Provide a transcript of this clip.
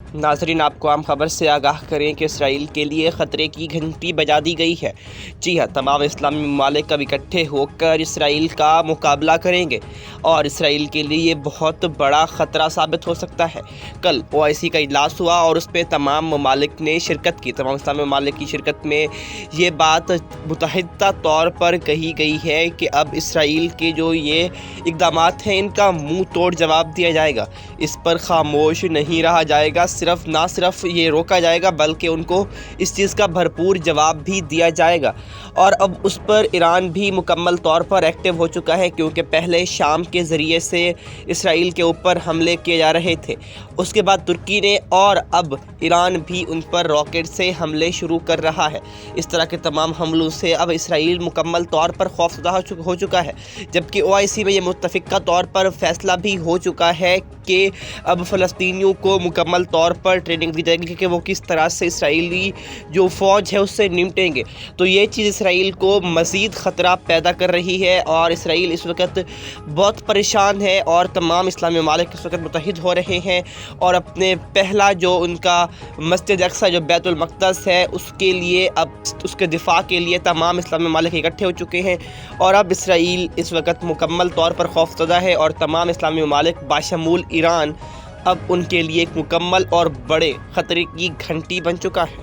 नाज़रीन, आपको आम खबर से आगाह करें कि इसराइल के लिए ख़तरे की घंटी बजा दी गई है। जी हाँ, तमाम इस्लामी ममालिक अब इकट्ठे होकर इसराइल का मुकाबला करेंगे और इसराइल के लिए ये बहुत बड़ा ख़तरा साबित हो सकता है। कल OIC का इजलास हुआ और उस पर तमाम ममालिक ने शिरकत की। तमाम इस्लामी ममालिक की शिरकत में ये बात मुतहदा तौर पर कही गई है कि अब इसराइल के जो ये इक़दामात हैं, इनका मुँह तोड़ जवाब दिया जाएगा। इस पर खामोश नहीं रहा जाएगा। ना सिर्फ ये रोका जाएगा बल्कि उनको इस चीज़ का भरपूर जवाब भी दिया जाएगा। और अब उस पर ईरान भी मुकम्मल तौर पर एक्टिव हो चुका है, क्योंकि पहले शाम के ज़रिए से इसराइल के ऊपर हमले किए जा रहे थे, उसके बाद तुर्की ने, और अब ईरान भी उन पर रॉकेट से हमले शुरू कर रहा है। इस तरह के तमाम हमलों से अब इसराइल मुकम्मल तौर पर खौफजदा हो चुका है। जबकि OIC में ये मुत्तफ़िक़ा तौर पर फैसला भी हो चुका है कि अब फ़लस्तीनियों को मुकम्मल तौर पर ट्रेनिंग दी जाएगी कि वो किस तरह से इसराइली जो फ़ौज है उससे निपटेंगे। तो ये चीज़ इसराइल को मज़ीद ख़तरा पैदा कर रही है और इसराइल इस वक्त बहुत परेशान है और तमाम इस्लामी ममालिक इस वक्त मुत्तहिद हो रहे हैं और अपने पहला जो उनका मस्जिद अक्सा जो बैतुल मक़दस है उसके लिए, अब उसके दिफा के लिए तमाम इस्लामी ममालिक इकट्ठे हो चुके हैं। और अब इसराइल इस वक्त मुकम्मल तौर पर खौफज़दा है और तमाम इस्लामी ममालिक बाशमूल ईरान अब उनके लिए एक मुकम्मल और बड़े ख़तरे की घंटी बन चुका है।